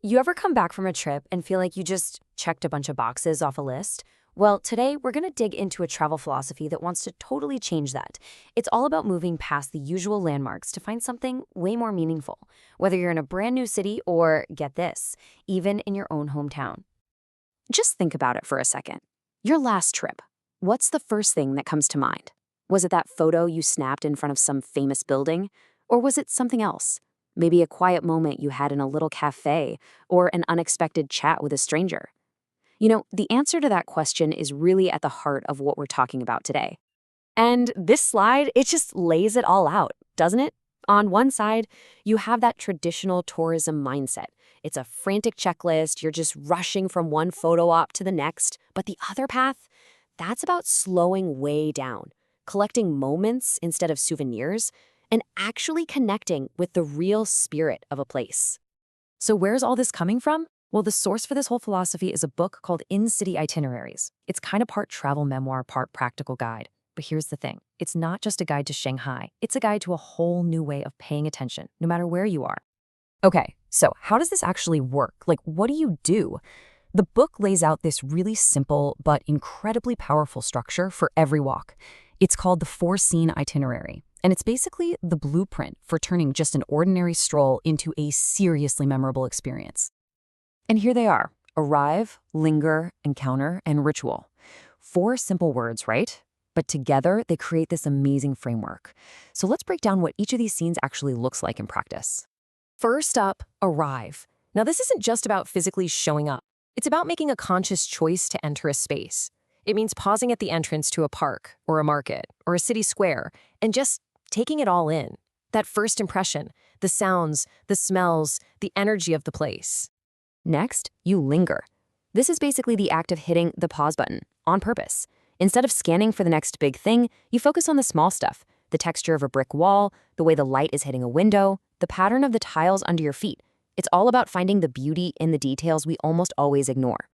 You ever come back from a trip and feel like you just checked a bunch of boxes off a list? Well, today we're going to dig into a travel philosophy that wants to totally change that. It's all about moving past the usual landmarks to find something way more meaningful, whether you're in a brand new city or, get this, even in your own hometown. Just think about it for a second. Your last trip. What's the first thing that comes to mind? Was it that photo you snapped in front of some famous building? Or was it something else? Maybe a quiet moment you had in a little cafe or an unexpected chat with a stranger. The answer to that question is really at the heart of what we're talking about today. And this slide, it just lays it all out, doesn't it? On one side, you have that traditional tourism mindset. It's a frantic checklist, you're just rushing from one photo op to the next. But the other path, that's about slowing way down, collecting moments instead of souvenirs, and actually connecting with the real spirit of a place. So where's all this coming from? Well, the source for this whole philosophy is a book called In-City Itineraries. It's kind of part travel memoir, part practical guide. But here's the thing. It's not just a guide to Shanghai. It's a guide to a whole new way of paying attention, no matter where you are. Okay, so how does this actually work? Like, what do you do? The book lays out this really simple but incredibly powerful structure for every walk. It's called the Four-Scene Itinerary, and it's basically the blueprint for turning just an ordinary stroll into a seriously memorable experience. And here they are: arrive, linger, encounter, and ritual. Four simple words, right? But together, they create this amazing framework. So let's break down what each of these scenes actually looks like in practice. First up, arrive. Now, this isn't just about physically showing up. It's about making a conscious choice to enter a space. It means pausing at the entrance to a park or a market or a city square and just taking it all in. That first impression, the sounds, the smells, the energy of the place. Next, you linger. This is basically the act of hitting the pause button on purpose. Instead of scanning for the next big thing, you focus on the small stuff: the texture of a brick wall, the way the light is hitting a window, the pattern of the tiles under your feet. It's all about finding the beauty in the details we almost always ignore.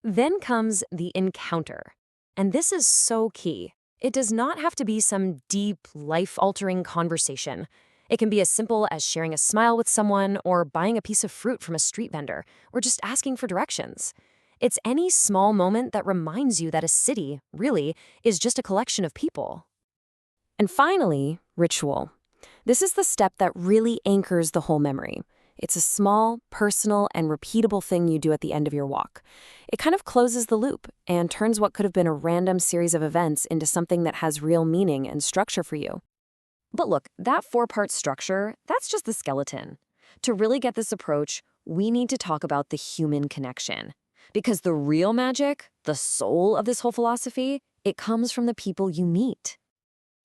Then comes the encounter. And this is so key. It does not have to be some deep, life-altering conversation. It can be as simple as sharing a smile with someone or buying a piece of fruit from a street vendor or just asking for directions. It's any small moment that reminds you that a city, really, is just a collection of people. And finally, ritual. This is the step that really anchors the whole memory. It's a small, personal, and repeatable thing you do at the end of your walk. It kind of closes the loop and turns what could have been a random series of events into something that has real meaning and structure for you. But look, that four-part structure, that's just the skeleton. To really get this approach, we need to talk about the human connection. Because the real magic, the soul of this whole philosophy, it comes from the people you meet.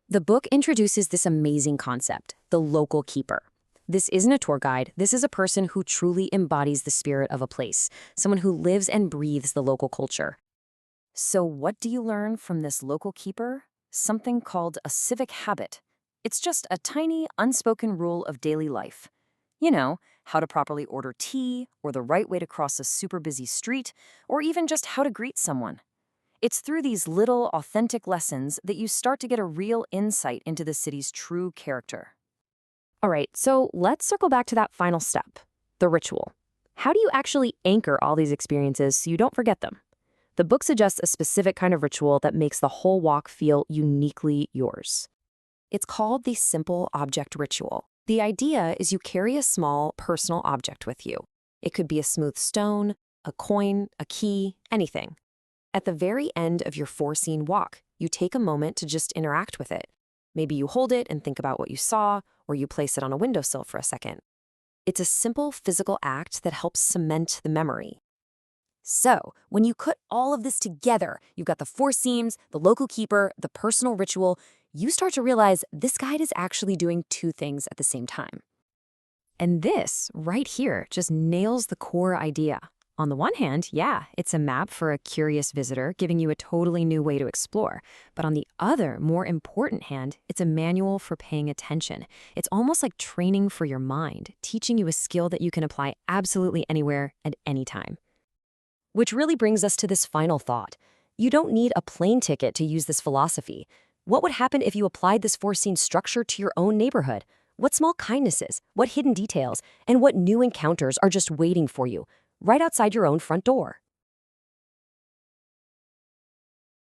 The book introduces this amazing concept, the local keeper. This isn't a tour guide. This is a person who truly embodies the spirit of a place, someone who lives and breathes the local culture. So what do you learn from this local keeper? Something called a civic habit. It's just a tiny, unspoken rule of daily life. You know, how to properly order tea, or the right way to cross a super busy street, or even just how to greet someone. It's through these little, authentic lessons that you start to get a real insight into the city's true character. All right, so let's circle back to that final step, the ritual. How do you actually anchor all these experiences so you don't forget them? The book suggests a specific kind of ritual that makes the whole walk feel uniquely yours. It's called the simple object ritual. The idea is you carry a small, personal object with you. It could be a smooth stone, a coin, a key, anything. At the very end of your four-scene walk, you take a moment to just interact with it. Maybe you hold it and think about what you saw, or you place it on a windowsill for a second. It's a simple physical act that helps cement the memory. So, when you put all of this together, you've got the four scenes, the local keeper, the personal ritual, you start to realize this guide is actually doing two things at the same time. And this, right here, just nails the core idea. On the one hand, yeah, it's a map for a curious visitor, giving you a totally new way to explore. But on the other, more important hand, it's a manual for paying attention. It's almost like training for your mind, teaching you a skill that you can apply absolutely anywhere at any time. Which really brings us to this final thought. You don't need a plane ticket to use this philosophy. What would happen if you applied this four-scene structure to your own neighborhood? What small kindnesses, what hidden details, and what new encounters are just waiting for you right outside your own front door?